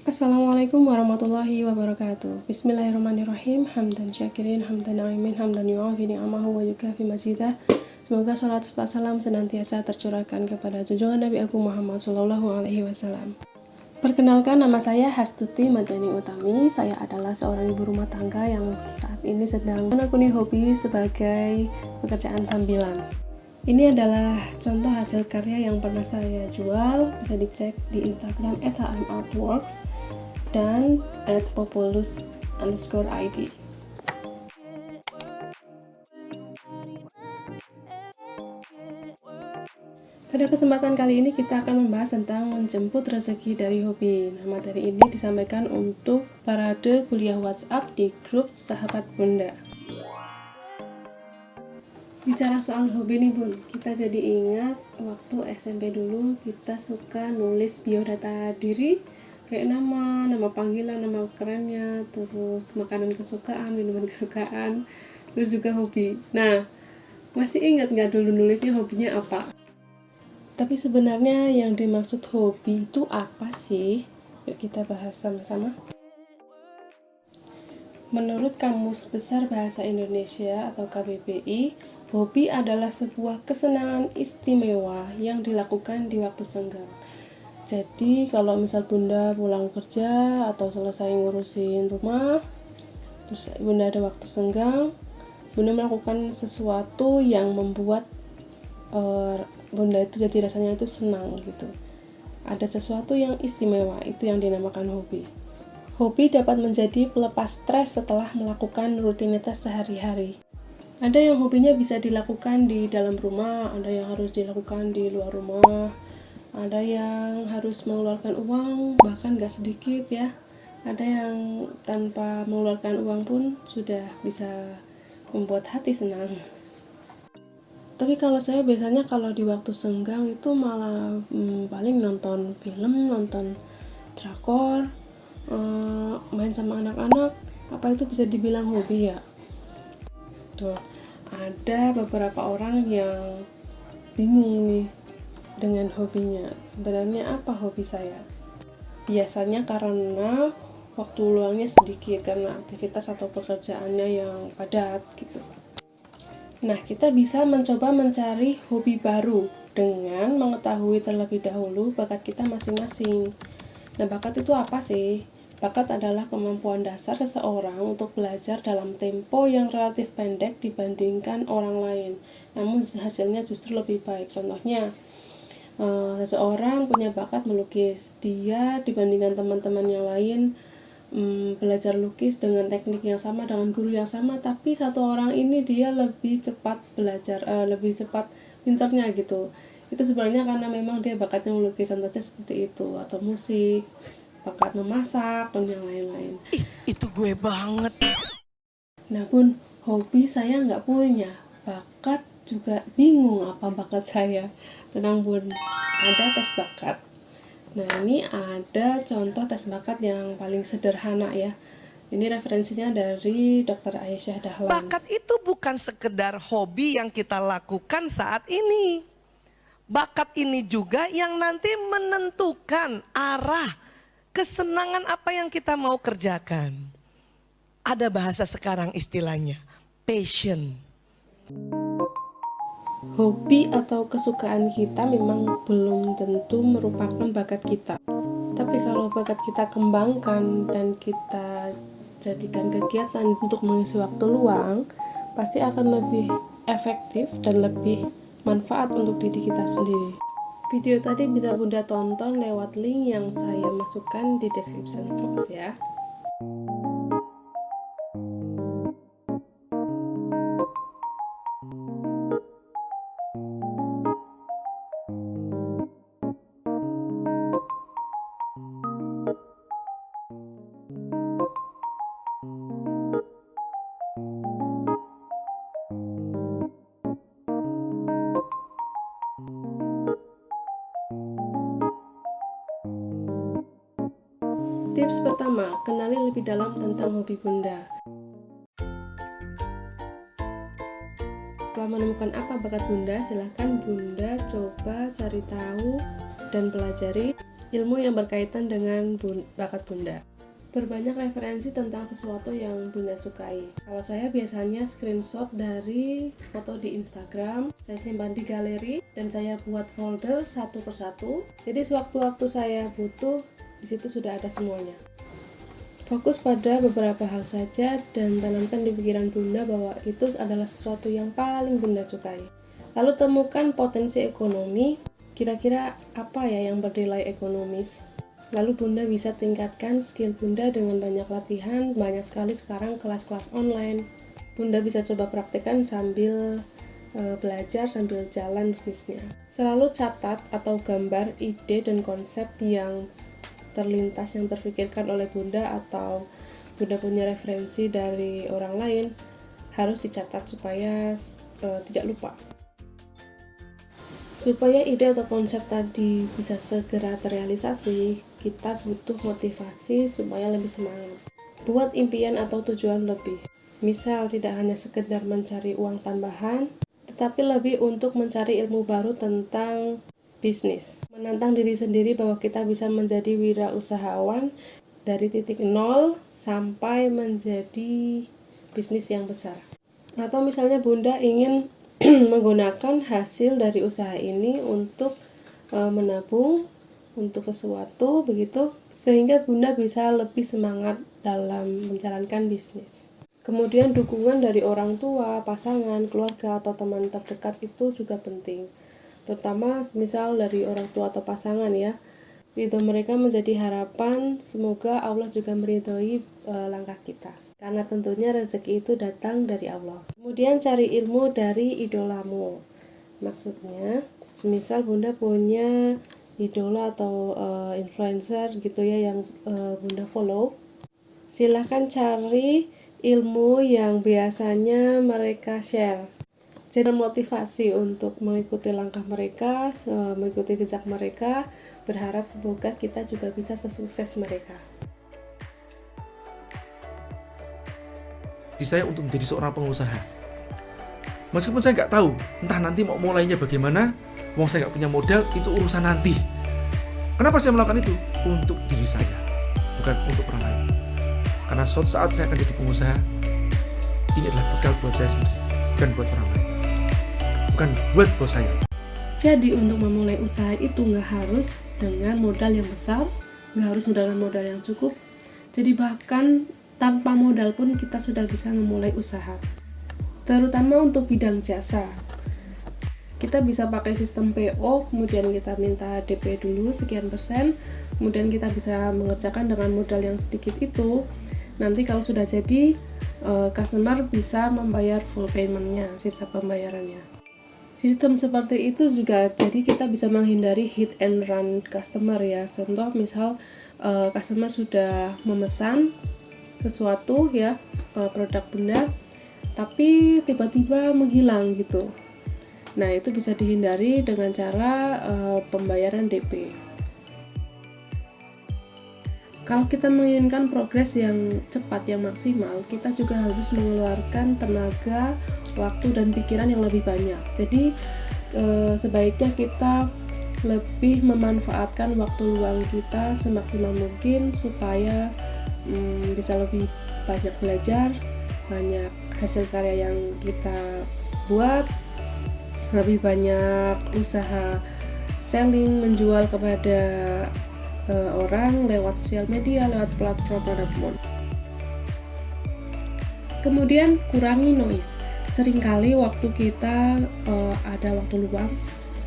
Assalamualaikum warahmatullahi wabarakatuh. Bismillahirrahmanirrahim. Hamdan syakirin, hamdan na'imin, hamdan yu'afi ni'amahu wa yukafi mazidah. Semoga salat serta salam senantiasa tercurahkan kepada junjungan Nabi Agung Muhammad Sallallahu Alaihi Wasallam. Perkenalkan, nama saya Hastuti Madani Utami. Saya adalah seorang ibu rumah tangga yang saat ini sedang menekuni hobi sebagai pekerjaan sambilan. Ini adalah contoh hasil karya yang pernah saya jual, bisa dicek di Instagram @hmartworks dan @populus_id. Pada kesempatan kali ini kita akan membahas tentang menjemput rezeki dari hobi. Nah, materi ini disampaikan untuk parade kuliah WhatsApp di grup Sahabat Bunda. Bicara soal hobi nih Bun, kita jadi ingat waktu SMP dulu kita suka nulis biodata diri, kayak nama panggilan, nama kerennya, terus makanan kesukaan, minuman kesukaan, terus juga hobi. Nah, masih ingat nggak dulu nulisnya hobinya apa? Tapi sebenarnya yang dimaksud hobi itu apa sih? Yuk kita bahas sama-sama. Menurut Kamus Besar Bahasa Indonesia atau KBBI, hobi adalah sebuah kesenangan istimewa yang dilakukan di waktu senggang. Jadi kalau misal Bunda pulang kerja atau selesai ngurusin rumah, terus Bunda ada waktu senggang, Bunda melakukan sesuatu yang membuat Bunda itu jadi rasanya itu senang gitu. Ada sesuatu yang istimewa, itu yang dinamakan hobi. Hobi dapat menjadi pelepas stres setelah melakukan rutinitas sehari-hari. Ada yang hobinya bisa dilakukan di dalam rumah, ada yang harus dilakukan di luar rumah, ada yang harus mengeluarkan uang, bahkan gak sedikit ya. Ada yang tanpa mengeluarkan uang pun sudah bisa membuat hati senang. Tapi kalau saya biasanya kalau di waktu senggang itu malah paling nonton film, nonton drakor, main sama anak-anak. Apa itu bisa dibilang hobi ya? Tuh, ada beberapa orang yang bingung nih dengan hobinya. Sebenarnya apa hobi saya? Biasanya karena waktu luangnya sedikit karena aktivitas atau pekerjaannya yang padat gitu. Nah, kita bisa mencoba mencari hobi baru dengan mengetahui terlebih dahulu bakat kita masing-masing. Nah, bakat itu apa sih? Bakat adalah kemampuan dasar seseorang untuk belajar dalam tempo yang relatif pendek dibandingkan orang lain, namun hasilnya justru lebih baik. Contohnya, seseorang punya bakat melukis, dia dibandingkan teman-teman yang lain belajar lukis dengan teknik yang sama, dengan guru yang sama, tapi satu orang ini dia lebih cepat belajar, lebih cepat pintarnya gitu. Itu sebenarnya karena memang dia bakatnya melukis, contohnya seperti itu, atau musik, bakat memasak, dan yang lain-lain. Itu gue banget. Nah Bun, hobi saya nggak punya, bakat juga bingung apa bakat saya. Tenang Bun, ada tes bakat. Nah ini ada contoh tes bakat yang paling sederhana ya. Ini referensinya dari Dr. Aisyah Dahlan. Bakat itu bukan sekedar hobi yang kita lakukan saat ini. Bakat ini juga yang nanti menentukan arah kesenangan apa yang kita mau kerjakan. Ada bahasa sekarang istilahnya, passion. Hobi atau kesukaan kita memang belum tentu merupakan bakat kita. Tapi kalau bakat kita kembangkan dan kita jadikan kegiatan untuk mengisi waktu luang, pasti akan lebih efektif dan lebih manfaat untuk diri kita sendiri. Video tadi bisa Bunda tonton lewat link yang saya masukkan di description box ya. Tips pertama, kenali lebih dalam tentang hobi Bunda. Setelah menemukan apa bakat Bunda, silahkan Bunda coba cari tahu dan pelajari ilmu yang berkaitan dengan bakat Bunda. Berbanyak referensi tentang sesuatu yang Bunda sukai. Kalau saya biasanya screenshot dari foto di Instagram, saya simpan di galeri dan saya buat folder satu persatu. Jadi sewaktu-waktu saya butuh, di situ sudah ada semuanya. Fokus pada beberapa hal saja dan tanamkan di pikiran Bunda bahwa itu adalah sesuatu yang paling Bunda sukai. Lalu temukan potensi ekonomi, kira-kira apa ya yang bernilai ekonomis. Lalu Bunda bisa tingkatkan skill Bunda dengan banyak latihan, banyak sekali sekarang kelas-kelas online. Bunda bisa coba praktekkan sambil belajar, sambil jalan bisnisnya. Selalu catat atau gambar ide dan konsep yang terlintas, yang terpikirkan oleh Bunda, atau Bunda punya referensi dari orang lain, harus dicatat supaya tidak lupa. Supaya ide atau konsep tadi bisa segera terrealisasi, kita butuh motivasi supaya lebih semangat. Buat impian atau tujuan lebih. Misal tidak hanya sekedar mencari uang tambahan, tetapi lebih untuk mencari ilmu baru tentang bisnis. Menantang diri sendiri bahwa kita bisa menjadi wirausahawan dari titik nol sampai menjadi bisnis yang besar. Atau misalnya Bunda ingin menggunakan hasil dari usaha ini untuk menabung untuk sesuatu begitu, sehingga Bunda bisa lebih semangat dalam menjalankan bisnis. Kemudian dukungan dari orang tua, pasangan, keluarga atau teman terdekat itu juga penting. Terutama misal dari orang tua atau pasangan ya. Ridho mereka menjadi harapan, semoga Allah juga meridhoi langkah kita. Karena tentunya rezeki itu datang dari Allah. Kemudian cari ilmu dari idolamu. Maksudnya, semisal Bunda punya idola atau influencer gitu ya yang Bunda follow, silahkan cari ilmu yang biasanya mereka share. Jadi motivasi untuk mengikuti langkah mereka, mengikuti jejak mereka, berharap semoga kita juga bisa sesukses mereka. Saya untuk menjadi seorang pengusaha. Meskipun saya nggak tahu, entah nanti mau mulainya bagaimana, uang saya nggak punya modal, itu urusan nanti. Kenapa saya melakukan itu? Untuk diri saya, bukan untuk orang lain. Karena suatu saat saya akan jadi pengusaha, ini adalah bekal buat saya sendiri, bukan buat orang lain. Bukan buat bos saya. Jadi untuk memulai usaha itu nggak harus dengan modal yang besar, nggak harus dengan modal yang cukup. Jadi bahkan tanpa modal pun kita sudah bisa memulai usaha. Terutama untuk bidang jasa. Kita bisa pakai sistem PO, kemudian kita minta DP dulu sekian persen, kemudian kita bisa mengerjakan dengan modal yang sedikit itu. Nanti kalau sudah jadi, customer bisa membayar full payment-nya, sisa pembayarannya. Sistem seperti itu juga jadi kita bisa menghindari hit and run customer ya. Contoh misal customer sudah memesan sesuatu ya, produk Bunda, tapi tiba-tiba menghilang gitu. Nah, itu bisa dihindari dengan cara pembayaran DP. Kalau kita menginginkan progres yang cepat, yang maksimal, kita juga harus mengeluarkan tenaga, waktu, dan pikiran yang lebih banyak. Jadi, sebaiknya kita lebih memanfaatkan waktu luang kita semaksimal mungkin supaya bisa lebih banyak belajar, banyak hasil karya yang kita buat, lebih banyak usaha selling, menjual kepada orang lewat sosial media, lewat platform manapun. Kemudian kurangi noise. Seringkali waktu kita ada waktu luang,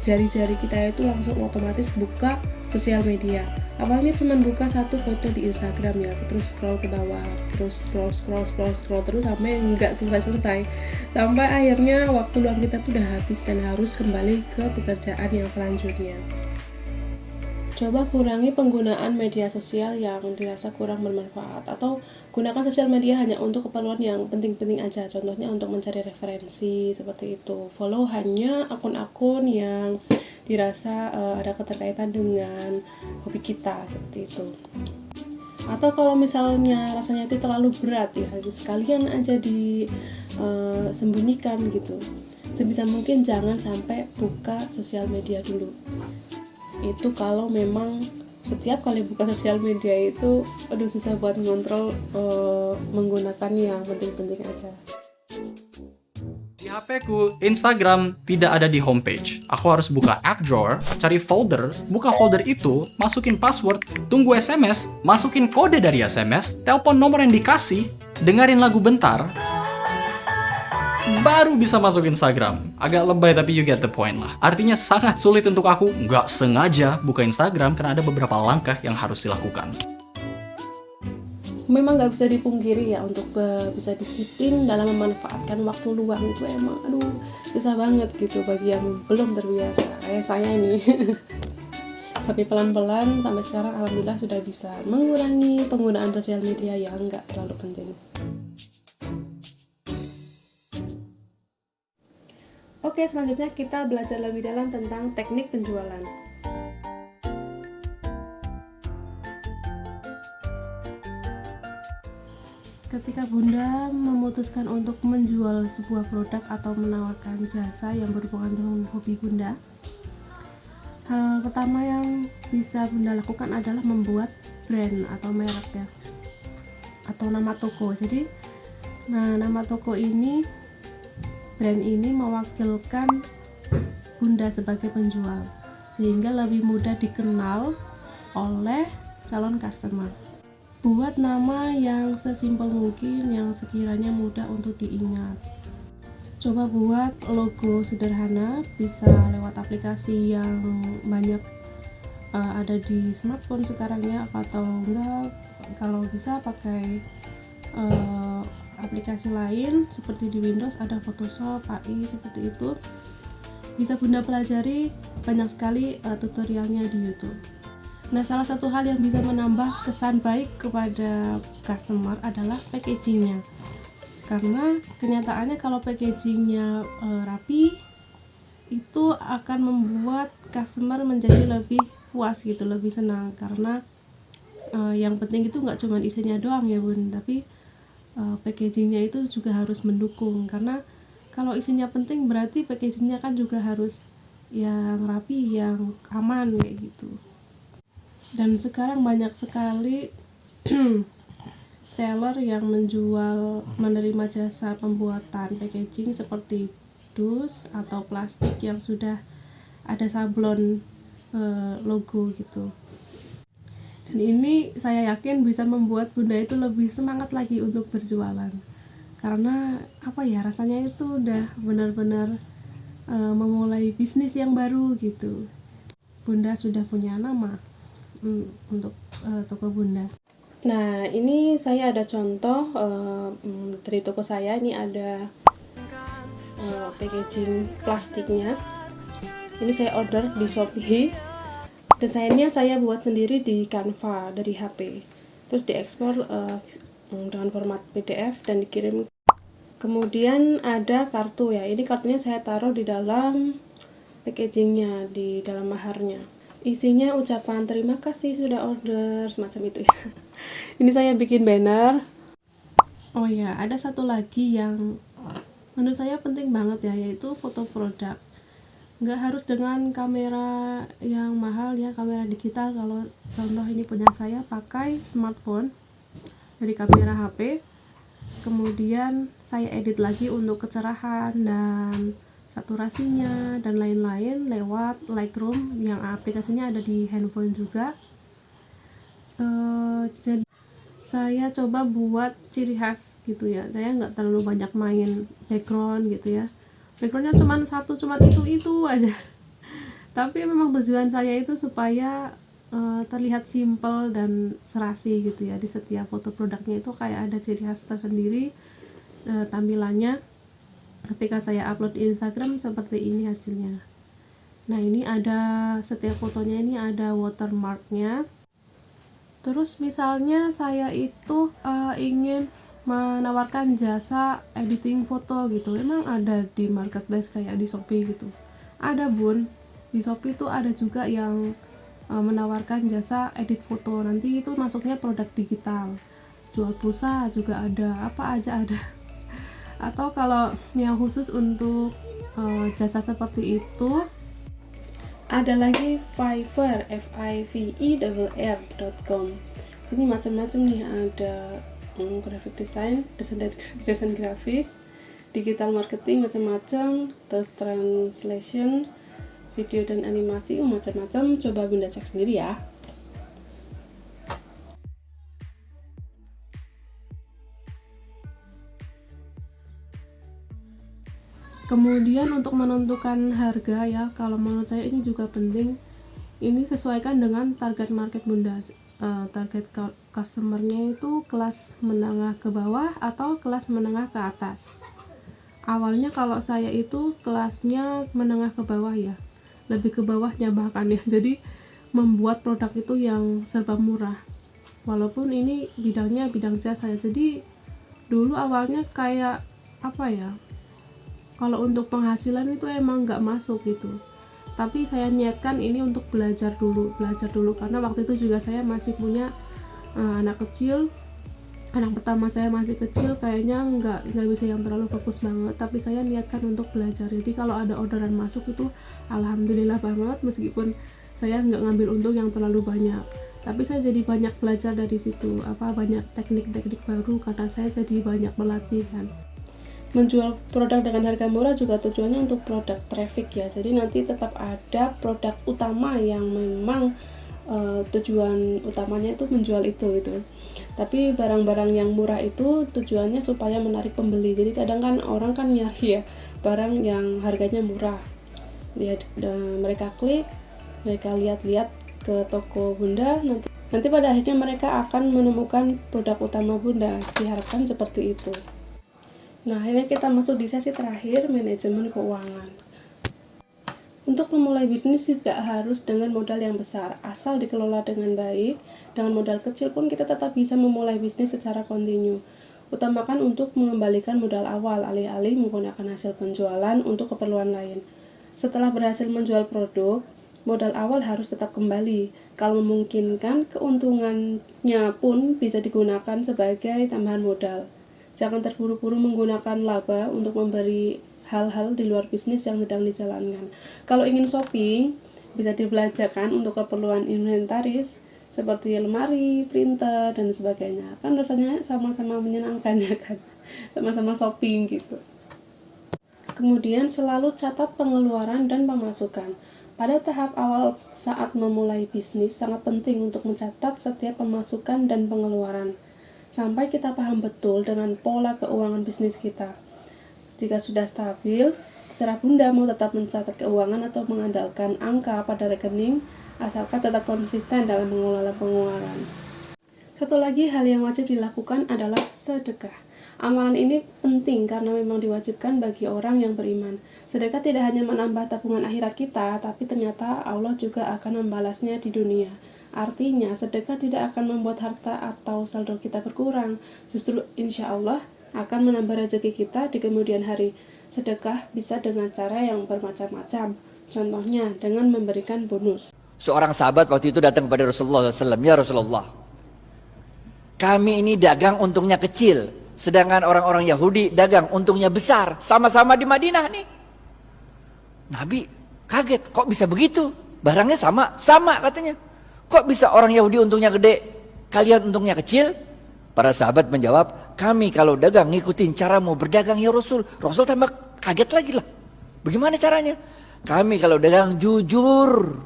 jari-jari kita itu langsung otomatis buka sosial media. Awalnya cuma buka satu foto di Instagram ya, terus scroll ke bawah, terus scroll terus sampai nggak selesai. Sampai akhirnya waktu luang kita tuh udah habis dan harus kembali ke pekerjaan yang selanjutnya. Coba kurangi penggunaan media sosial yang dirasa kurang bermanfaat, atau gunakan sosial media hanya untuk keperluan yang penting-penting aja. Contohnya untuk mencari referensi seperti itu. Follow hanya akun-akun yang dirasa ada keterkaitan dengan hobi kita seperti itu. Atau kalau misalnya rasanya itu terlalu berat ya, sekalian aja disembunyikan gitu. Sebisa mungkin jangan sampai buka sosial media dulu. Itu kalau memang setiap kali buka sosial media itu aduh susah buat ngontrol menggunakan yang penting-penting aja. Di HP-ku, Instagram tidak ada di homepage. Aku harus buka app drawer, cari folder, buka folder itu, masukin password, tunggu SMS, masukin kode dari SMS, telepon nomor yang dikasih, dengerin lagu bentar, baru bisa masuk Instagram. Agak lebay tapi you get the point lah. Artinya sangat sulit untuk aku nggak sengaja buka Instagram karena ada beberapa langkah yang harus dilakukan. Memang nggak bisa dipungkiri ya, untuk bisa disiplin dalam memanfaatkan waktu luang itu emang susah banget gitu bagi yang belum terbiasa kayak saya ini. Tapi pelan-pelan sampai sekarang alhamdulillah sudah bisa mengurangi penggunaan sosial media yang nggak terlalu penting. Oke, selanjutnya kita belajar lebih dalam tentang teknik penjualan. Ketika Bunda memutuskan untuk menjual sebuah produk atau menawarkan jasa yang berhubungan dengan hobi Bunda, hal pertama yang bisa Bunda lakukan adalah membuat brand atau merek ya, atau nama toko. Jadi, nama toko ini, brand ini mewakilkan Bunda sebagai penjual, sehingga lebih mudah dikenal oleh calon customer. Buat nama yang sesimpel mungkin, yang sekiranya mudah untuk diingat. Coba buat logo sederhana, bisa lewat aplikasi yang banyak ada di smartphone sekarang ya, atau enggak kalau bisa pakai aplikasi lain seperti di Windows ada Photoshop, AI seperti itu. Bisa Bunda pelajari, banyak sekali tutorialnya di YouTube. Nah, salah satu hal yang bisa menambah kesan baik kepada customer adalah packagingnya. Karena kenyataannya kalau packagingnya rapi, itu akan membuat customer menjadi lebih puas gitu, lebih senang. Karena yang penting itu nggak cuma isinya doang ya Bun, tapi packagingnya itu juga harus mendukung. Karena kalau isinya penting berarti packagingnya kan juga harus yang rapi, yang aman kayak gitu. Dan sekarang banyak sekali seller yang menerima jasa pembuatan packaging seperti dus atau plastik yang sudah ada sablon logo gitu. Dan ini saya yakin bisa membuat Bunda itu lebih semangat lagi untuk berjualan. Karena rasanya itu udah benar-benar memulai bisnis yang baru gitu. Bunda sudah punya nama untuk toko Bunda. Nah, ini saya ada contoh dari toko saya. Ini ada packaging plastiknya. Ini saya order di Shopee. Desainnya saya buat sendiri di Canva dari HP. Terus diekspor dengan format PDF dan dikirim. Kemudian ada kartu ya. Ini kartunya saya taruh di dalam packagingnya, di dalam maharnya. Isinya ucapan terima kasih sudah order, semacam itu ya. Ini saya bikin banner. Oh ya, ada satu lagi yang menurut saya penting banget ya, yaitu foto produk. Nggak harus dengan kamera yang mahal ya, kamera digital. Kalau contoh ini punya saya, pakai smartphone dari kamera HP. Kemudian saya edit lagi untuk kecerahan dan saturasinya dan lain-lain lewat Lightroom yang aplikasinya ada di handphone juga. Jadi saya coba buat ciri khas gitu ya. Saya nggak terlalu banyak main background gitu ya. Backgroundnya cuma itu aja. Tapi memang tujuan saya itu supaya terlihat simple dan serasi gitu ya. Di setiap foto produknya itu kayak ada ciri khas tersendiri tampilannya. Ketika saya upload di Instagram seperti ini hasilnya. Nah, ini ada setiap fotonya ini ada watermarknya. Terus misalnya saya itu ingin menawarkan jasa editing foto gitu. Memang ada di marketplace kayak di Shopee gitu. Ada Bun, di Shopee tuh ada juga yang menawarkan jasa edit foto. Nanti itu masuknya produk digital. Jual pulsa juga ada, apa aja ada. Atau kalau yang khusus untuk jasa seperti itu, Ada lagi Fiverr, fiverr.com. Sini macam-macam nih, ada graphic design, desain grafis, digital marketing macam-macam, terus translation, video dan animasi macam-macam. Coba Bunda cek sendiri ya. Kemudian untuk menentukan harga ya, kalau menurut saya ini juga penting. Ini sesuaikan dengan target market Bunda. Target customernya itu kelas menengah ke bawah atau kelas menengah ke atas. Awalnya kalau saya itu kelasnya menengah ke bawah ya, lebih ke bawahnya bahkan ya. Jadi membuat produk itu yang serba murah. Walaupun ini bidangnya bidang jasa ya. Jadi dulu awalnya kayak apa ya? Kalau untuk penghasilan itu emang nggak masuk gitu. Tapi saya niatkan ini untuk belajar dulu karena waktu itu juga saya masih punya anak kecil. Anak pertama saya masih kecil, kayaknya nggak bisa yang terlalu fokus banget. Tapi saya niatkan untuk belajar. Jadi kalau ada orderan masuk itu alhamdulillah banget, meskipun saya nggak ngambil untung yang terlalu banyak. Tapi saya jadi banyak belajar dari situ, banyak teknik-teknik baru karena saya jadi banyak melatih kan. Menjual produk dengan harga murah juga tujuannya untuk produk traffic ya, jadi nanti tetap ada produk utama yang memang tujuan utamanya itu menjual itu. Tapi barang-barang yang murah itu tujuannya supaya menarik pembeli. Jadi kadang kan orang kan nyari ya barang yang harganya murah ya, mereka klik, mereka lihat-lihat ke toko Bunda, nanti pada akhirnya mereka akan menemukan produk utama Bunda. Diharapkan seperti itu. Nah, akhirnya kita masuk di sesi terakhir, manajemen keuangan. Untuk memulai bisnis tidak harus dengan modal yang besar, asal dikelola dengan baik. Dengan modal kecil pun kita tetap bisa memulai bisnis secara kontinu. Utamakan untuk mengembalikan modal awal, alih-alih menggunakan hasil penjualan untuk keperluan lain. Setelah berhasil menjual produk, modal awal harus tetap kembali. Kalau memungkinkan, keuntungannya pun bisa digunakan sebagai tambahan modal. Jangan terburu-buru menggunakan laba untuk memberi hal-hal di luar bisnis yang sedang dijalankan. Kalau ingin shopping, bisa dibelanjakan untuk keperluan inventaris seperti lemari, printer, dan sebagainya. Kan rasanya sama-sama menyenangkan ya kan, sama-sama shopping gitu. Kemudian selalu catat pengeluaran dan pemasukan. Pada tahap awal saat memulai bisnis, sangat penting untuk mencatat setiap pemasukan dan pengeluaran, sampai kita paham betul dengan pola keuangan bisnis kita. Jika sudah stabil, terserah Bunda mau tetap mencatat keuangan atau mengandalkan angka pada rekening, asalkan tetap konsisten dalam mengelola pengeluaran. Satu lagi hal yang wajib dilakukan adalah sedekah. Amalan ini penting karena memang diwajibkan bagi orang yang beriman. Sedekah tidak hanya menambah tabungan akhirat kita, tapi ternyata Allah juga akan membalasnya di dunia. Artinya, sedekah tidak akan membuat harta atau saldo kita berkurang. Justru insya Allah akan menambah rezeki kita di kemudian hari. Sedekah bisa dengan cara yang bermacam-macam. Contohnya, dengan memberikan bonus. Seorang sahabat waktu itu datang kepada Rasulullah SAW. Ya Rasulullah, kami ini dagang untungnya kecil, sedangkan orang-orang Yahudi dagang untungnya besar. Sama-sama di Madinah nih. Nabi kaget, kok bisa begitu? Barangnya sama katanya. Kok bisa orang Yahudi untungnya gede, kalian untungnya kecil? Para sahabat menjawab, kami kalau dagang ngikutin caramu berdagang ya Rasul. Rasul tambah kaget lagi lah. Bagaimana caranya? Kami kalau dagang jujur.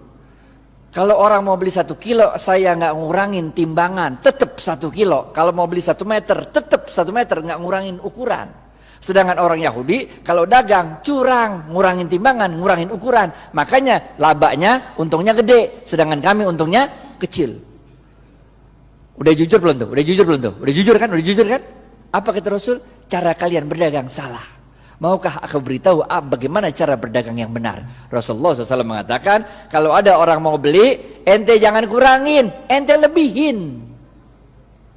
Kalau orang mau beli 1 kilo, saya nggak ngurangin timbangan, tetap 1 kilo. Kalau mau beli 1 meter, tetap 1 meter, nggak ngurangin ukuran. Sedangkan orang Yahudi kalau dagang curang, ngurangin timbangan, ngurangin ukuran. Makanya labanya untungnya gede, sedangkan kami untungnya kecil. Udah jujur belum tuh? Udah jujur kan? Apa kata Rasul? Cara kalian berdagang salah. Maukah aku beritahu bagaimana cara berdagang yang benar? Rasulullah SAW mengatakan, kalau ada orang mau beli, ente jangan kurangin, ente lebihin.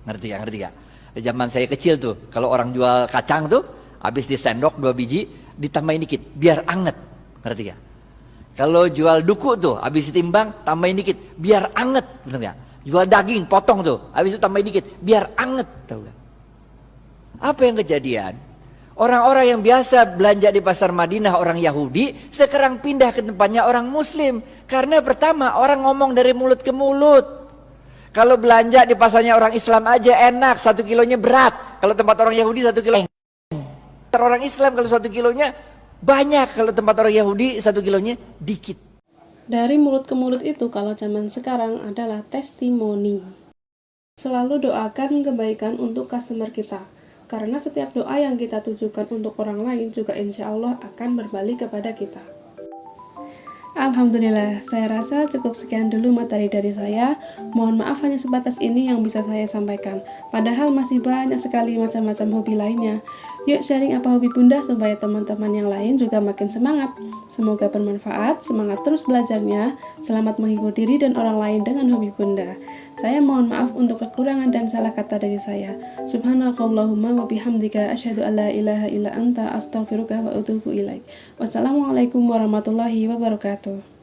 Ngerti gak? Di zaman saya kecil tuh, kalau orang jual kacang tuh, habis di sendok 2 biji, ditambahin dikit, biar anget. Ngerti gak? Kalau jual duku tuh, habis ditimbang, tambahin dikit, biar anget. Ngerti gak? Jual daging, potong tuh, habis itu tambahin dikit, biar anget. Tahu gak? Apa yang kejadian? Orang-orang yang biasa belanja di pasar Madinah orang Yahudi, sekarang pindah ke tempatnya orang Muslim. Karena pertama, orang ngomong dari mulut ke mulut. Kalau belanja di pasarnya orang Islam aja enak, 1 kilonya berat. Kalau tempat orang Yahudi 1 kilo. Orang Islam kalau 1 kilonya banyak, kalau tempat orang Yahudi 1 kilonya dikit. Dari mulut ke mulut itu kalau zaman sekarang adalah testimoni. Selalu doakan kebaikan untuk customer kita. Karena setiap doa yang kita tujukan untuk orang lain juga insya Allah akan berbalik kepada kita. Alhamdulillah, saya rasa cukup sekian dulu materi dari saya. Mohon maaf hanya sebatas ini yang bisa saya sampaikan. Padahal masih banyak sekali macam-macam hobi lainnya. Yuk sharing apa hobi Bunda supaya teman-teman yang lain juga makin semangat. Semoga bermanfaat, semangat terus belajarnya, selamat menghibur diri dan orang lain dengan hobi Bunda. Saya mohon maaf untuk kekurangan dan salah kata dari saya. Subhanakallahumma wa bihamdika asyhadu an la ilaha illa anta astaghfiruka wa atubu ilaik. Wassalamualaikum warahmatullahi wabarakatuh.